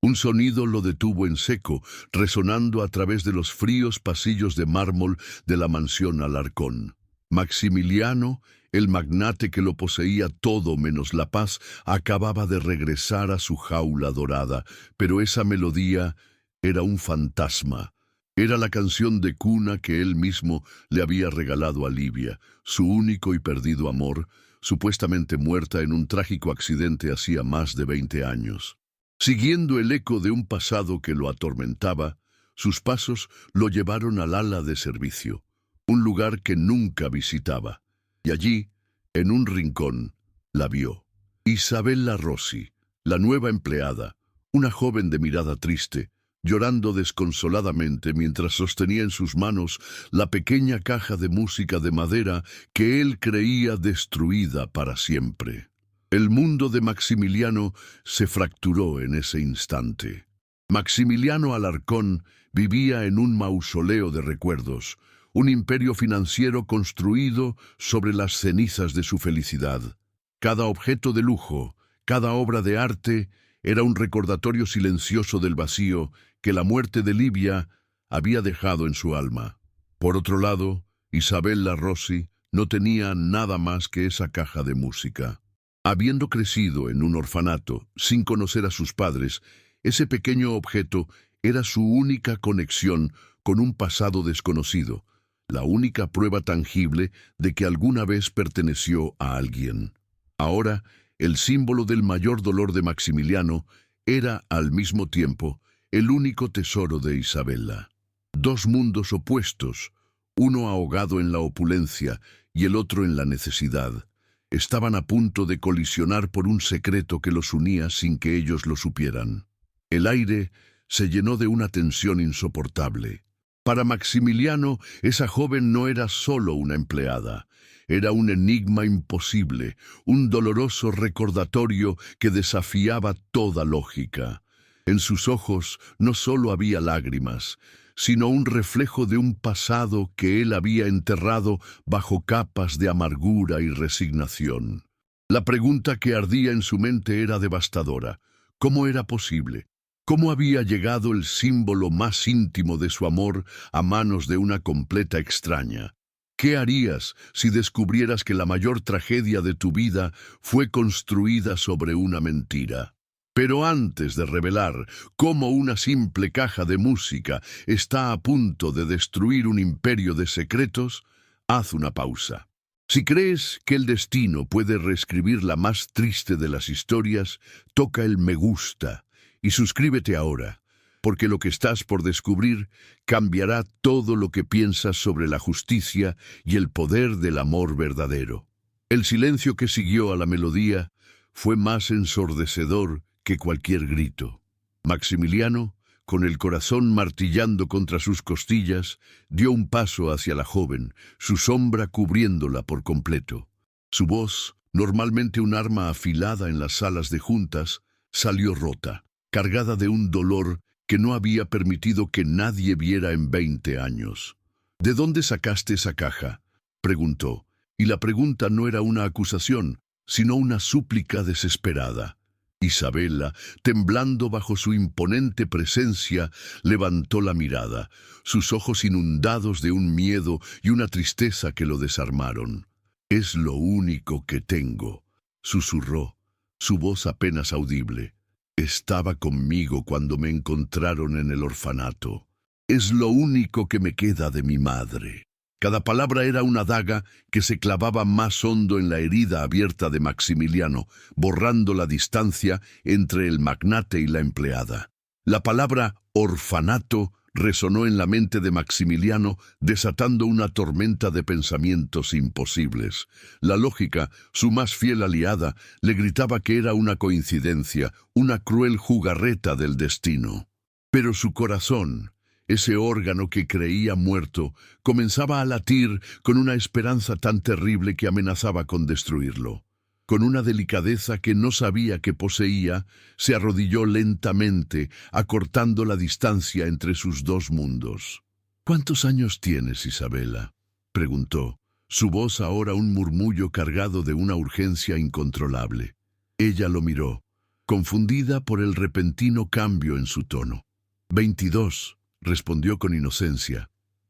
Un sonido lo detuvo en seco, resonando a través de los fríos pasillos de mármol de la mansión Alarcón. Maximiliano, el magnate que lo poseía todo menos la paz, acababa de regresar a su jaula dorada, pero esa melodía era un fantasma. Era la canción de cuna que él mismo le había regalado a Livia, su único y perdido amor, supuestamente muerta en un trágico accidente hacía más de 20 años. Siguiendo el eco de un pasado que lo atormentaba, sus pasos lo llevaron al ala de servicio, un lugar que nunca visitaba, y allí, en un rincón, la vio. Isabella Rossi, la nueva empleada, una joven de mirada triste, llorando desconsoladamente mientras sostenía en sus manos la pequeña caja de música de madera que él creía destruida para siempre. El mundo de Maximiliano se fracturó en ese instante. Maximiliano Alarcón vivía en un mausoleo de recuerdos, un imperio financiero construido sobre las cenizas de su felicidad. Cada objeto de lujo, cada obra de arte, era un recordatorio silencioso del vacío que la muerte de Livia había dejado en su alma. Por otro lado, Isabella Rossi no tenía nada más que esa caja de música. Habiendo crecido en un orfanato, sin conocer a sus padres, ese pequeño objeto era su única conexión con un pasado desconocido, la única prueba tangible de que alguna vez perteneció a alguien. Ahora, el símbolo del mayor dolor de Maximiliano era, al mismo tiempo, el único tesoro de Isabella. Dos mundos opuestos, uno ahogado en la opulencia y el otro en la necesidad, estaban a punto de colisionar por un secreto que los unía sin que ellos lo supieran. El aire se llenó de una tensión insoportable. Para Maximiliano, esa joven no era solo una empleada. Era un enigma imposible, un doloroso recordatorio que desafiaba toda lógica. En sus ojos no solo había lágrimas, sino un reflejo de un pasado que él había enterrado bajo capas de amargura y resignación. La pregunta que ardía en su mente era devastadora. ¿Cómo era posible? ¿Cómo había llegado el símbolo más íntimo de su amor a manos de una completa extraña? ¿Qué harías si descubrieras que la mayor tragedia de tu vida fue construida sobre una mentira? Pero antes de revelar cómo una simple caja de música está a punto de destruir un imperio de secretos, haz una pausa. Si crees que el destino puede reescribir la más triste de las historias, toca el me gusta y suscríbete ahora, porque lo que estás por descubrir cambiará todo lo que piensas sobre la justicia y el poder del amor verdadero. El silencio que siguió a la melodía fue más ensordecedor que cualquier grito. Maximiliano, con el corazón martillando contra sus costillas, dio un paso hacia la joven, su sombra cubriéndola por completo. Su voz, normalmente un arma afilada en las salas de juntas, salió rota, cargada de un dolor que no había permitido que nadie viera en 20 años. ¿De dónde sacaste esa caja?, preguntó, y la pregunta no era una acusación, sino una súplica desesperada. Isabella, temblando bajo su imponente presencia, levantó la mirada, sus ojos inundados de un miedo y una tristeza que lo desarmaron. «Es lo único que tengo», susurró, su voz apenas audible. «Estaba conmigo cuando me encontraron en el orfanato. Es lo único que me queda de mi madre». Cada palabra era una daga que se clavaba más hondo en la herida abierta de Maximiliano, borrando la distancia entre el magnate y la empleada. La palabra orfanato resonó en la mente de Maximiliano, desatando una tormenta de pensamientos imposibles. La lógica, su más fiel aliada, le gritaba que era una coincidencia, una cruel jugarreta del destino. Pero su corazón, ese órgano que creía muerto, comenzaba a latir con una esperanza tan terrible que amenazaba con destruirlo. Con una delicadeza que no sabía que poseía, se arrodilló lentamente, acortando la distancia entre sus dos mundos. «¿Cuántos años tienes, Isabella?», preguntó, su voz ahora un murmullo cargado de una urgencia incontrolable. Ella lo miró. confundida por el repentino cambio en su tono. 22, respondió con inocencia.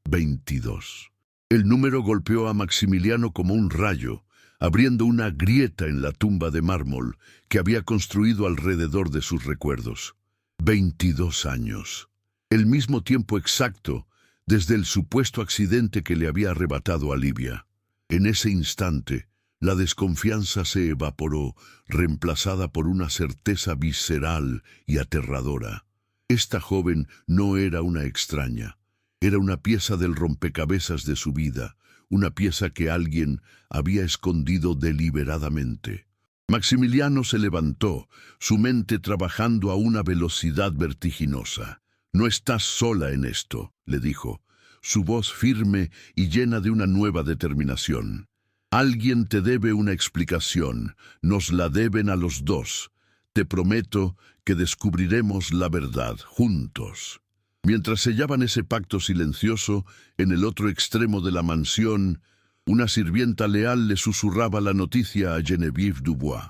22. El número golpeó a Maximiliano como un rayo, abriendo una grieta en la tumba de mármol que había construido alrededor de sus recuerdos. 22 años. El mismo tiempo exacto desde el supuesto accidente que le había arrebatado a Livia. En ese instante, la desconfianza se evaporó, reemplazada por una certeza visceral y aterradora. Esta joven no era una extraña. Era una pieza del rompecabezas de su vida, una pieza que alguien había escondido deliberadamente. Maximiliano se levantó, su mente trabajando a una velocidad vertiginosa. «No estás sola en esto», le dijo, su voz firme y llena de una nueva determinación. «Alguien te debe una explicación, nos la deben a los dos. Te prometo que descubriremos la verdad juntos». Mientras sellaban ese pacto silencioso, en el otro extremo de la mansión, una sirvienta leal le susurraba la noticia a Geneviève Dubois.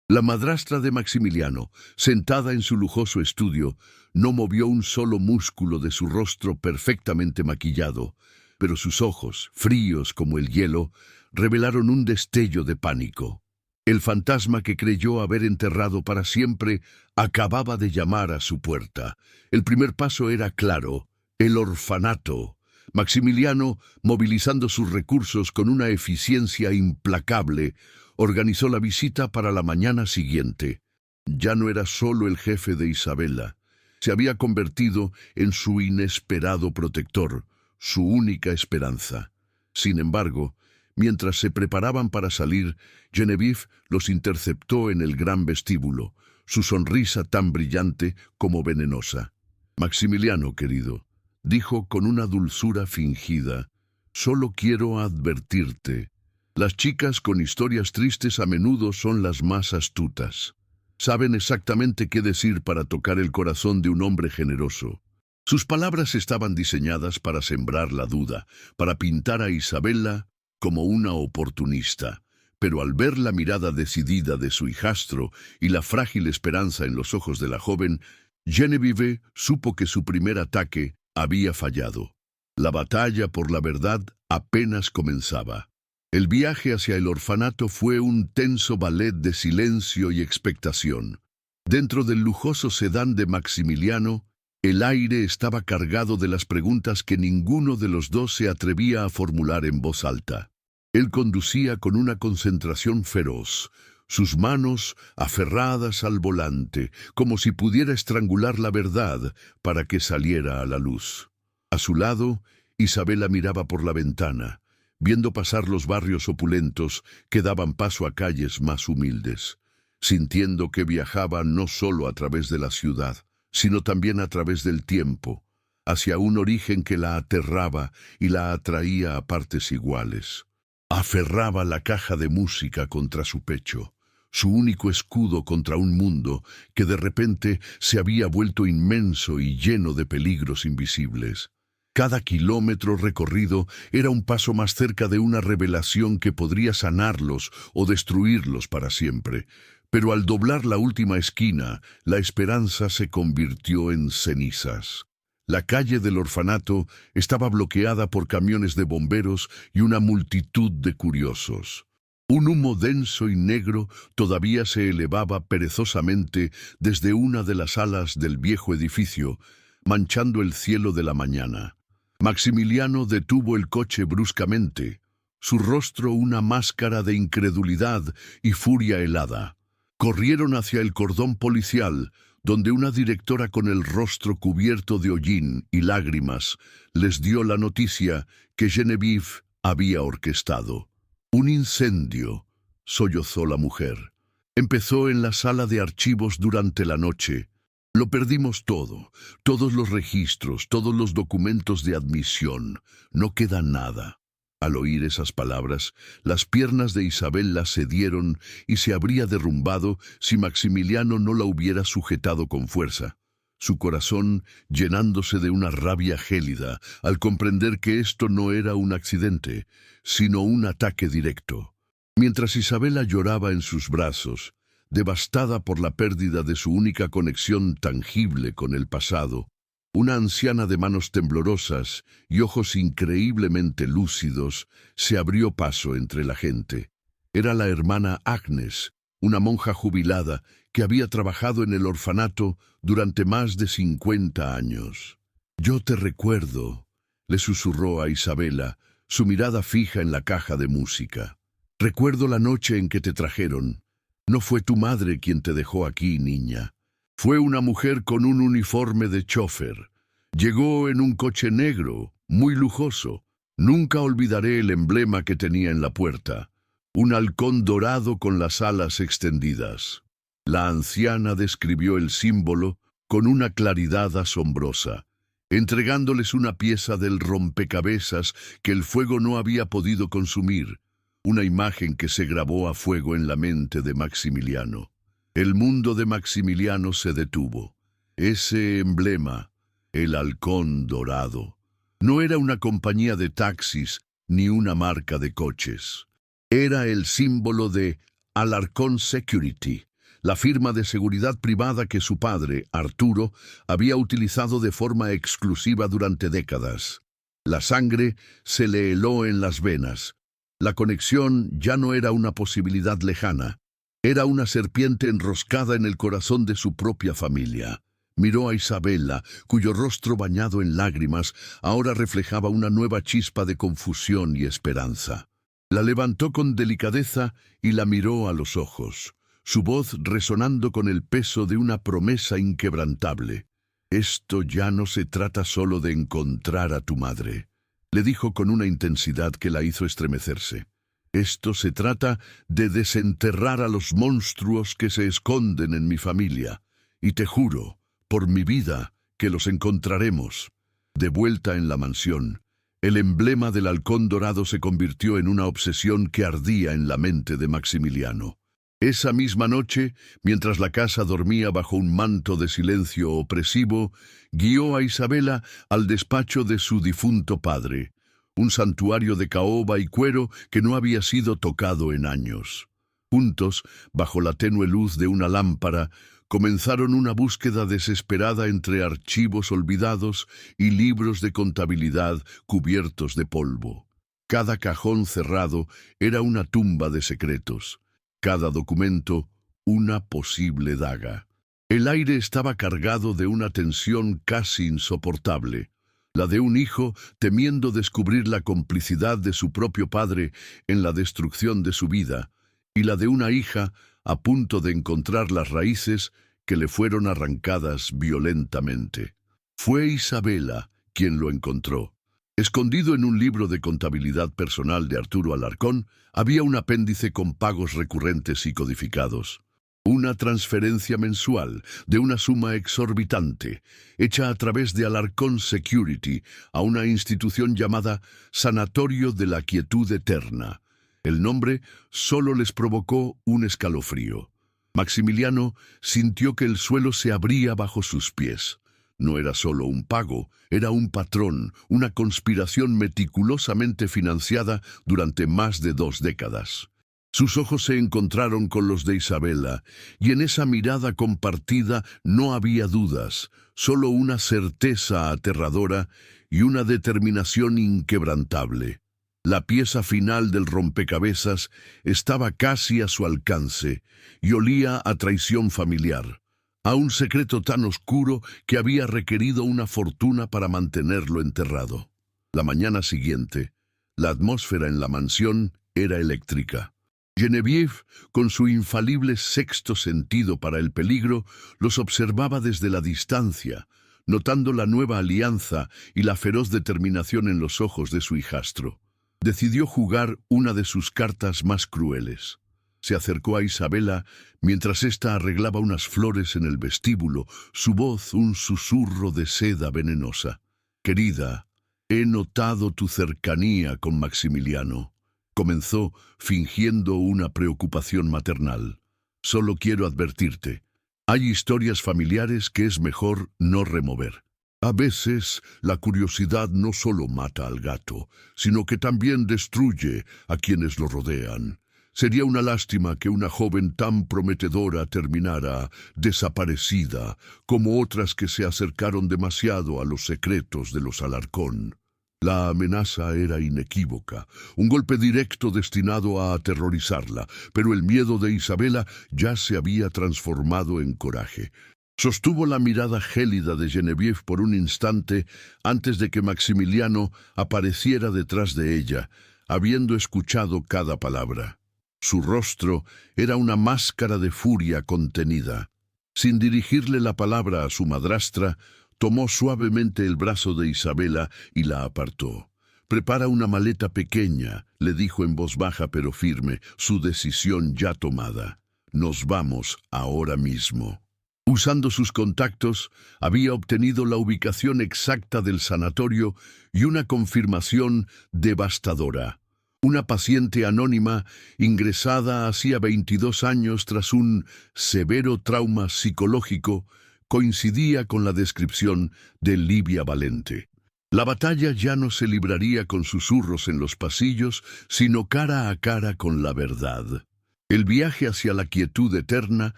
La madrastra de Maximiliano, sentada en su lujoso estudio, no movió un solo músculo de su rostro perfectamente maquillado, pero sus ojos, fríos como el hielo, revelaron un destello de pánico. El fantasma que creyó haber enterrado para siempre acababa de llamar a su puerta. El primer paso era claro: el orfanato. Maximiliano, movilizando sus recursos con una eficiencia implacable, organizó la visita para la mañana siguiente. Ya no era solo el jefe de Isabella. Se había convertido en su inesperado protector, su única esperanza. Sin embargo, mientras se preparaban para salir, Geneviève los interceptó en el gran vestíbulo, su sonrisa tan brillante como venenosa. «Maximiliano, querido», dijo con una dulzura fingida, «solo quiero advertirte. Las chicas con historias tristes a menudo son las más astutas. Saben exactamente qué decir para tocar el corazón de un hombre generoso». Sus palabras estaban diseñadas para sembrar la duda, para pintar a Isabella como una oportunista. Pero al ver la mirada decidida de su hijastro y la frágil esperanza en los ojos de la joven, Geneviève supo que su primer ataque había fallado. La batalla por la verdad apenas comenzaba. El viaje hacia el orfanato fue un tenso ballet de silencio y expectación. Dentro del lujoso sedán de Maximiliano, el aire estaba cargado de las preguntas que ninguno de los dos se atrevía a formular en voz alta. Él conducía con una concentración feroz, sus manos aferradas al volante, como si pudiera estrangular la verdad para que saliera a la luz. A su lado, Isabella miraba por la ventana, viendo pasar los barrios opulentos que daban paso a calles más humildes, sintiendo que viajaba no solo a través de la ciudad, sino también a través del tiempo, hacia un origen que la aterraba y la atraía a partes iguales. Aferraba la caja de música contra su pecho, su único escudo contra un mundo que de repente se había vuelto inmenso y lleno de peligros invisibles. Cada kilómetro recorrido era un paso más cerca de una revelación que podría sanarlos o destruirlos para siempre. Pero al doblar la última esquina, la esperanza se convirtió en cenizas. La calle del orfanato estaba bloqueada por camiones de bomberos y una multitud de curiosos. Un humo denso y negro todavía se elevaba perezosamente desde una de las alas del viejo edificio, manchando el cielo de la mañana. Maximiliano detuvo el coche bruscamente, su rostro una máscara de incredulidad y furia helada. Corrieron hacia el cordón policial, donde una directora con el rostro cubierto de hollín y lágrimas les dio la noticia que Geneviève había orquestado. «Un incendio», sollozó la mujer. «Empezó en la sala de archivos durante la noche. Lo perdimos todo, todos los registros, todos los documentos de admisión. No queda nada». Al oír esas palabras, las piernas de Isabella cedieron y se habría derrumbado si Maximiliano no la hubiera sujetado con fuerza. Su corazón llenándose de una rabia gélida al comprender que esto no era un accidente, sino un ataque directo. Mientras Isabella lloraba en sus brazos, devastada por la pérdida de su única conexión tangible con el pasado. Una anciana de manos temblorosas y ojos increíblemente lúcidos se abrió paso entre la gente. Era la hermana Agnes, una monja jubilada que había trabajado en el orfanato durante más de 50 años. «Yo te recuerdo», le susurró a Isabela, su mirada fija en la caja de música. «Recuerdo la noche en que te trajeron. No fue tu madre quien te dejó aquí, niña. Fue una mujer con un uniforme de chófer. Llegó en un coche negro, muy lujoso. Nunca olvidaré el emblema que tenía en la puerta. Un halcón dorado con las alas extendidas». La anciana describió el símbolo con una claridad asombrosa, entregándoles una pieza del rompecabezas que el fuego no había podido consumir, una imagen que se grabó a fuego en la mente de Maximiliano. El mundo de Maximiliano se detuvo. Ese emblema, el halcón dorado, no era una compañía de taxis ni una marca de coches. Era el símbolo de Alarcón Security, la firma de seguridad privada que su padre, Arturo, había utilizado de forma exclusiva durante décadas. La sangre se le heló en las venas. La conexión ya no era una posibilidad lejana. Era una serpiente enroscada en el corazón de su propia familia. Miró a Isabela, cuyo rostro bañado en lágrimas ahora reflejaba una nueva chispa de confusión y esperanza. La levantó con delicadeza y la miró a los ojos, su voz resonando con el peso de una promesa inquebrantable. «Esto ya no se trata solo de encontrar a tu madre», le dijo con una intensidad que la hizo estremecerse. «Esto se trata de desenterrar a los monstruos que se esconden en mi familia, y te juro, por mi vida, que los encontraremos». De vuelta en la mansión, el emblema del halcón dorado se convirtió en una obsesión que ardía en la mente de Maximiliano. Esa misma noche, mientras la casa dormía bajo un manto de silencio opresivo, guió a Isabela al despacho de su difunto padre, un santuario de caoba y cuero que no había sido tocado en años. Juntos, bajo la tenue luz de una lámpara, comenzaron una búsqueda desesperada entre archivos olvidados y libros de contabilidad cubiertos de polvo. Cada cajón cerrado era una tumba de secretos. Cada documento, una posible daga. El aire estaba cargado de una tensión casi insoportable, la de un hijo temiendo descubrir la complicidad de su propio padre en la destrucción de su vida, y la de una hija a punto de encontrar las raíces que le fueron arrancadas violentamente. Fue Isabela quien lo encontró. Escondido en un libro de contabilidad personal de Arturo Alarcón, había un apéndice con pagos recurrentes y codificados. Una transferencia mensual de una suma exorbitante, hecha a través de Alarcón Security a una institución llamada Sanatorio de la Quietud Eterna. El nombre solo les provocó un escalofrío. Maximiliano sintió que el suelo se abría bajo sus pies. No era solo un pago, era un patrón, una conspiración meticulosamente financiada durante más de 2 décadas. Sus ojos se encontraron con los de Isabela, y en esa mirada compartida no había dudas, solo una certeza aterradora y una determinación inquebrantable. La pieza final del rompecabezas estaba casi a su alcance y olía a traición familiar, a un secreto tan oscuro que había requerido una fortuna para mantenerlo enterrado. La mañana siguiente, la atmósfera en la mansión era eléctrica. Genevieve, con su infalible sexto sentido para el peligro, los observaba desde la distancia, notando la nueva alianza y la feroz determinación en los ojos de su hijastro. Decidió jugar una de sus cartas más crueles. Se acercó a Isabela mientras ésta arreglaba unas flores en el vestíbulo, su voz un susurro de seda venenosa. «Querida, he notado tu cercanía con Maximiliano», comenzó fingiendo una preocupación maternal. «Solo quiero advertirte, hay historias familiares que es mejor no remover. A veces la curiosidad no solo mata al gato, sino que también destruye a quienes lo rodean. Sería una lástima que una joven tan prometedora terminara desaparecida como otras que se acercaron demasiado a los secretos de los Alarcón. La amenaza era inequívoca, un golpe directo destinado a aterrorizarla, pero el miedo de Isabela ya se había transformado en coraje. Sostuvo la mirada gélida de Genevieve por un instante antes de que Maximiliano apareciera detrás de ella, habiendo escuchado cada palabra. Su rostro era una máscara de furia contenida. Sin dirigirle la palabra a su madrastra, tomó suavemente el brazo de Isabela y la apartó. «Prepara una maleta pequeña», le dijo en voz baja pero firme, su decisión ya tomada. «Nos vamos ahora mismo». Usando sus contactos, había obtenido la ubicación exacta del sanatorio y una confirmación devastadora. Una paciente anónima, ingresada hacía 22 años tras un severo trauma psicológico, coincidía con la descripción de Livia Valente. La batalla ya no se libraría con susurros en los pasillos, sino cara a cara con la verdad. El viaje hacia la quietud eterna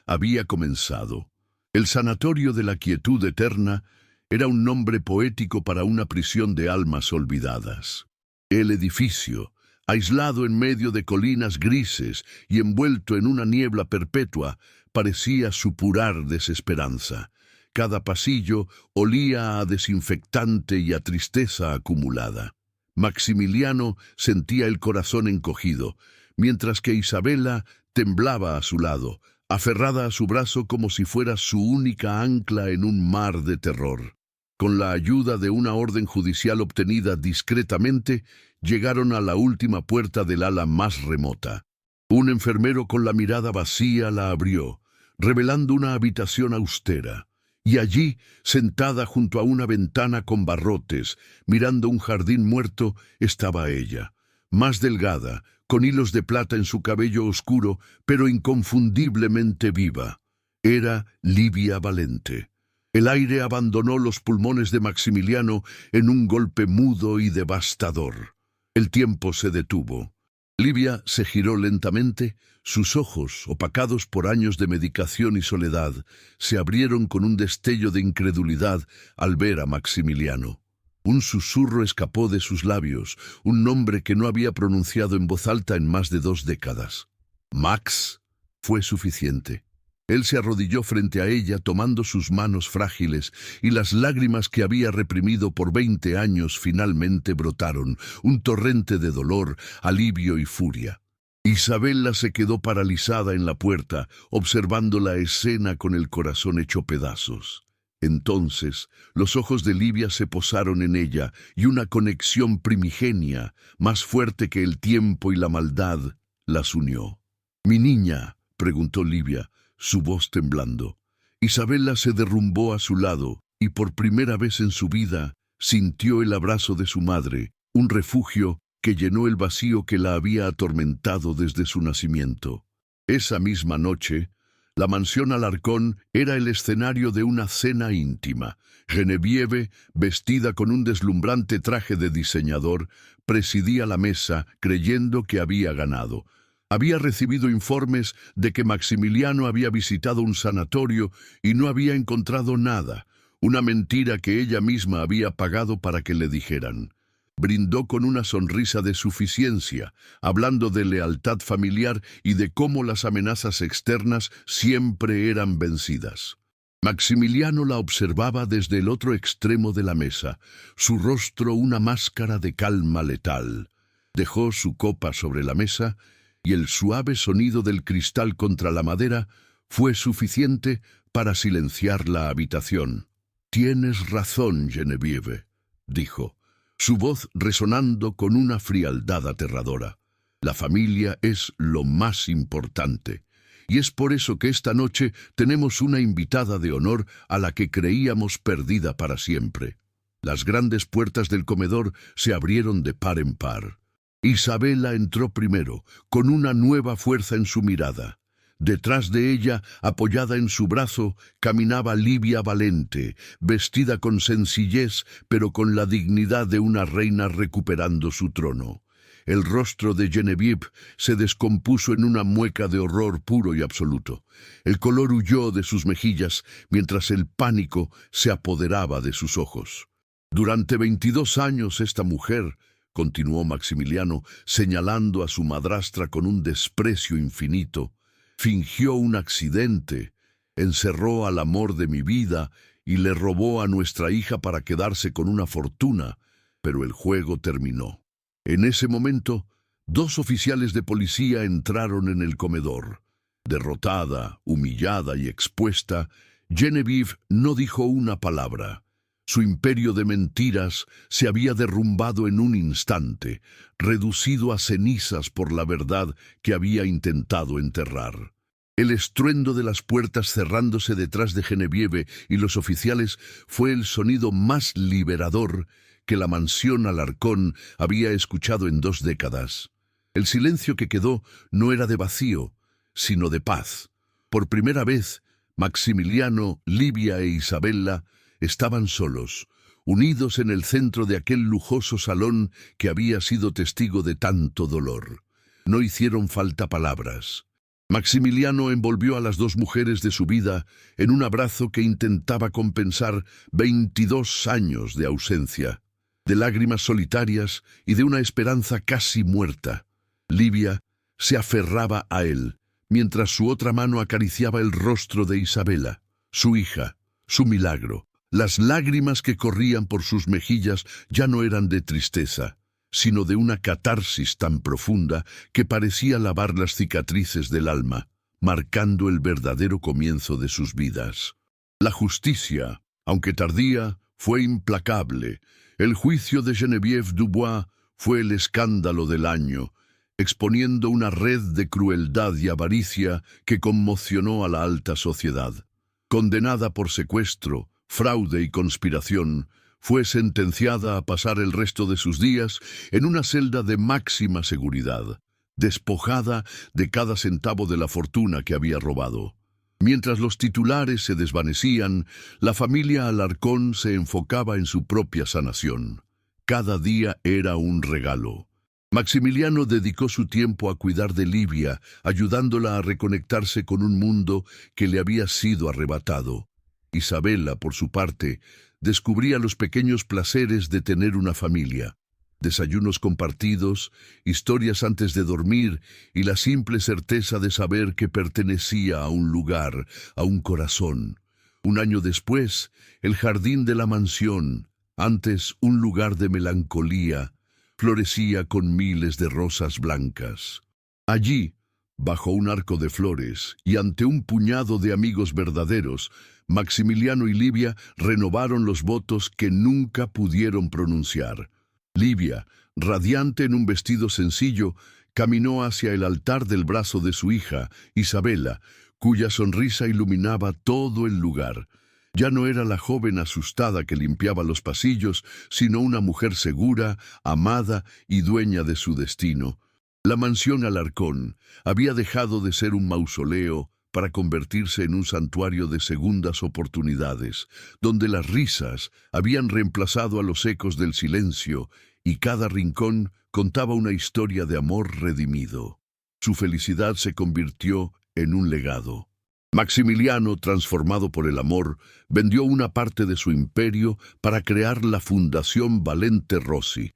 había comenzado. El sanatorio de la quietud eterna era un nombre poético para una prisión de almas olvidadas. El edificio, aislado en medio de colinas grises y envuelto en una niebla perpetua, parecía supurar desesperanza. Cada pasillo olía a desinfectante y a tristeza acumulada. Maximiliano sentía el corazón encogido, mientras que Isabela temblaba a su lado, aferrada a su brazo como si fuera su única ancla en un mar de terror. Con la ayuda de una orden judicial obtenida discretamente, llegaron a la última puerta del ala más remota. Un enfermero con la mirada vacía la abrió, revelando una habitación austera. Y allí, sentada junto a una ventana con barrotes, mirando un jardín muerto, estaba ella, más delgada, con hilos de plata en su cabello oscuro, pero inconfundiblemente viva. Era Livia Valente. El aire abandonó los pulmones de Maximiliano en un golpe mudo y devastador. El tiempo se detuvo. Livia se giró lentamente, sus ojos, opacados por años de medicación y soledad, se abrieron con un destello de incredulidad al ver a Maximiliano. Un susurro escapó de sus labios, un nombre que no había pronunciado en voz alta en más de 2 décadas. «Max», fue suficiente. Él se arrodilló frente a ella tomando sus manos frágiles y las lágrimas que había reprimido por 20 años finalmente brotaron, un torrente de dolor, alivio y furia. Isabela se quedó paralizada en la puerta, observando la escena con el corazón hecho pedazos. Entonces, los ojos de Livia se posaron en ella y una conexión primigenia, más fuerte que el tiempo y la maldad, las unió. «Mi niña», preguntó Livia, su voz temblando. Isabela se derrumbó a su lado y por primera vez en su vida sintió el abrazo de su madre, un refugio que llenó el vacío que la había atormentado desde su nacimiento. Esa misma noche, la mansión Alarcón era el escenario de una cena íntima. Genevieve, vestida con un deslumbrante traje de diseñador, presidía la mesa creyendo que había ganado. Había recibido informes de que Maximiliano había visitado un sanatorio y no había encontrado nada, una mentira que ella misma había pagado para que le dijeran. Brindó con una sonrisa de suficiencia, hablando de lealtad familiar y de cómo las amenazas externas siempre eran vencidas. Maximiliano la observaba desde el otro extremo de la mesa, su rostro una máscara de calma letal. Dejó su copa sobre la mesa y el suave sonido del cristal contra la madera fue suficiente para silenciar la habitación. «Tienes razón, Genevieve», dijo, su voz resonando con una frialdad aterradora. «La familia es lo más importante, y es por eso que esta noche tenemos una invitada de honor a la que creíamos perdida para siempre». Las grandes puertas del comedor se abrieron de par en par. Isabela entró primero, con una nueva fuerza en su mirada. Detrás de ella, apoyada en su brazo, caminaba Livia Valente, vestida con sencillez, pero con la dignidad de una reina recuperando su trono. El rostro de Genevieve se descompuso en una mueca de horror puro y absoluto. El color huyó de sus mejillas mientras el pánico se apoderaba de sus ojos. Durante 22 años esta mujer, continuó Maximiliano, señalando a su madrastra con un desprecio infinito, fingió un accidente, encerró al amor de mi vida y le robó a nuestra hija para quedarse con una fortuna, pero el juego terminó. En ese momento, 2 oficiales de policía entraron en el comedor. Derrotada, humillada y expuesta, Genevieve no dijo una palabra. Su imperio de mentiras se había derrumbado en un instante, reducido a cenizas por la verdad que había intentado enterrar. El estruendo de las puertas cerrándose detrás de Genevieve y los oficiales fue el sonido más liberador que la mansión Alarcón había escuchado en 2 décadas. El silencio que quedó no era de vacío, sino de paz. Por primera vez, Maximiliano, Livia e Isabella estaban solos, unidos en el centro de aquel lujoso salón que había sido testigo de tanto dolor. No hicieron falta palabras. Maximiliano envolvió a las 2 mujeres de su vida en un abrazo que intentaba compensar 22 años de ausencia, de lágrimas solitarias y de una esperanza casi muerta. Livia se aferraba a él, mientras su otra mano acariciaba el rostro de Isabella, su hija, su milagro. Las lágrimas que corrían por sus mejillas ya no eran de tristeza, sino de una catarsis tan profunda que parecía lavar las cicatrices del alma, marcando el verdadero comienzo de sus vidas. La justicia, aunque tardía, fue implacable. El juicio de Genevieve Dubois fue el escándalo del año, exponiendo una red de crueldad y avaricia que conmocionó a la alta sociedad. Condenada por secuestro, fraude y conspiración, fue sentenciada a pasar el resto de sus días en una celda de máxima seguridad, despojada de cada centavo de la fortuna que había robado. Mientras los titulares se desvanecían, la familia Alarcón se enfocaba en su propia sanación. Cada día era un regalo. Maximiliano dedicó su tiempo a cuidar de Livia, ayudándola a reconectarse con un mundo que le había sido arrebatado. Isabella, por su parte, descubría los pequeños placeres de tener una familia. Desayunos compartidos, historias antes de dormir y la simple certeza de saber que pertenecía a un lugar, a un corazón. Un año después, el jardín de la mansión, antes un lugar de melancolía, florecía con miles de rosas blancas. Allí, bajo un arco de flores y ante un puñado de amigos verdaderos, Maximiliano y Livia renovaron los votos que nunca pudieron pronunciar. Livia, radiante en un vestido sencillo, caminó hacia el altar del brazo de su hija, Isabella, cuya sonrisa iluminaba todo el lugar. Ya no era la joven asustada que limpiaba los pasillos, sino una mujer segura, amada y dueña de su destino. La mansión Alarcón había dejado de ser un mausoleo para convertirse en un santuario de segundas oportunidades, donde las risas habían reemplazado a los ecos del silencio y cada rincón contaba una historia de amor redimido. Su felicidad se convirtió en un legado. Maximiliano, transformado por el amor, vendió una parte de su imperio para crear la Fundación Valente Rossi,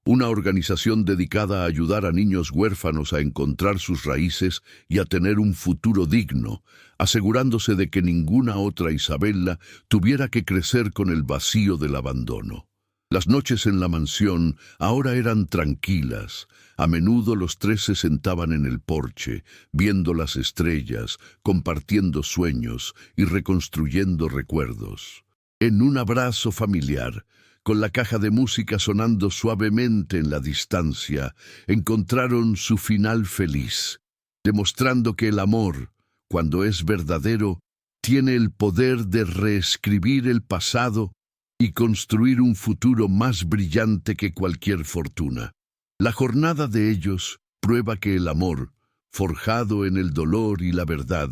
una organización dedicada a ayudar a niños huérfanos a encontrar sus raíces y a tener un futuro digno, asegurándose de que ninguna otra Isabella tuviera que crecer con el vacío del abandono. Las noches en la mansión ahora eran tranquilas. A menudo los 3 se sentaban en el porche, viendo las estrellas, compartiendo sueños y reconstruyendo recuerdos. En un abrazo familiar, con la caja de música sonando suavemente en la distancia, encontraron su final feliz, demostrando que el amor, cuando es verdadero, tiene el poder de reescribir el pasado y construir un futuro más brillante que cualquier fortuna. La jornada de ellos prueba que el amor, forjado en el dolor y la verdad,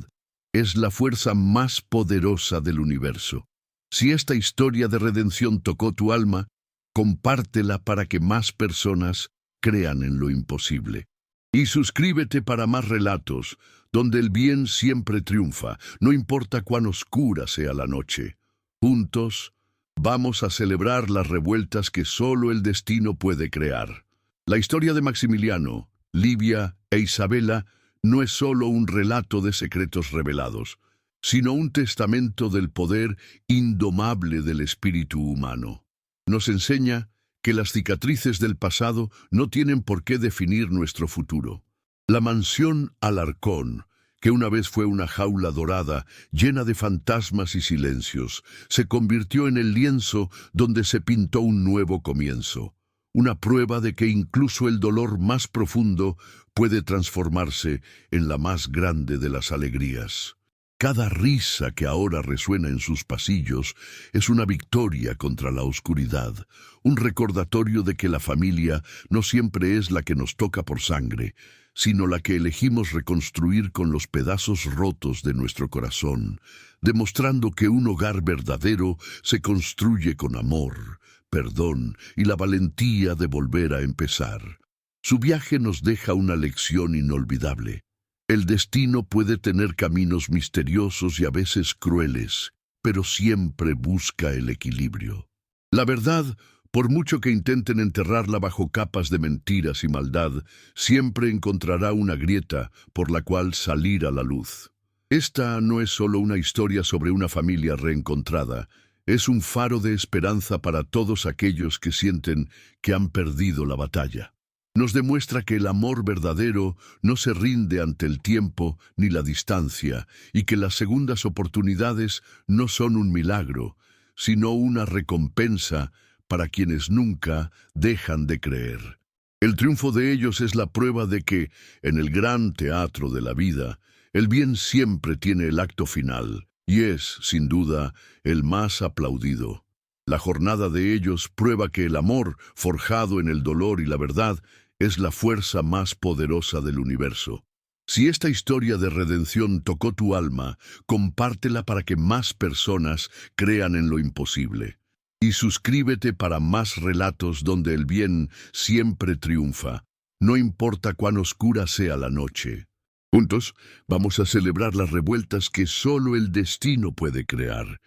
es la fuerza más poderosa del universo. Si esta historia de redención tocó tu alma, compártela para que más personas crean en lo imposible. Y suscríbete para más relatos, donde el bien siempre triunfa, no importa cuán oscura sea la noche. Juntos, vamos a celebrar las revueltas que solo el destino puede crear. La historia de Maximiliano, Livia e Isabela no es solo un relato de secretos revelados, sino un testamento del poder indomable del espíritu humano. Nos enseña que las cicatrices del pasado no tienen por qué definir nuestro futuro. La mansión Alarcón, que una vez fue una jaula dorada llena de fantasmas y silencios, se convirtió en el lienzo donde se pintó un nuevo comienzo. Una prueba de que incluso el dolor más profundo puede transformarse en la más grande de las alegrías. Cada risa que ahora resuena en sus pasillos es una victoria contra la oscuridad, un recordatorio de que la familia no siempre es la que nos toca por sangre, sino la que elegimos reconstruir con los pedazos rotos de nuestro corazón, demostrando que un hogar verdadero se construye con amor, perdón y la valentía de volver a empezar. Su viaje nos deja una lección inolvidable. El destino puede tener caminos misteriosos y a veces crueles, pero siempre busca el equilibrio. La verdad, por mucho que intenten enterrarla bajo capas de mentiras y maldad, siempre encontrará una grieta por la cual salir a la luz. Esta no es solo una historia sobre una familia reencontrada, es un faro de esperanza para todos aquellos que sienten que han perdido la batalla. Nos demuestra que el amor verdadero no se rinde ante el tiempo ni la distancia y que las segundas oportunidades no son un milagro, sino una recompensa para quienes nunca dejan de creer. El triunfo de ellos es la prueba de que, en el gran teatro de la vida, el bien siempre tiene el acto final y es, sin duda, el más aplaudido. La jornada de ellos prueba que el amor, forjado en el dolor y la verdad, es la fuerza más poderosa del universo. Si esta historia de redención tocó tu alma, compártela para que más personas crean en lo imposible. Y suscríbete para más relatos donde el bien siempre triunfa, no importa cuán oscura sea la noche. Juntos, vamos a celebrar las revueltas que solo el destino puede crear.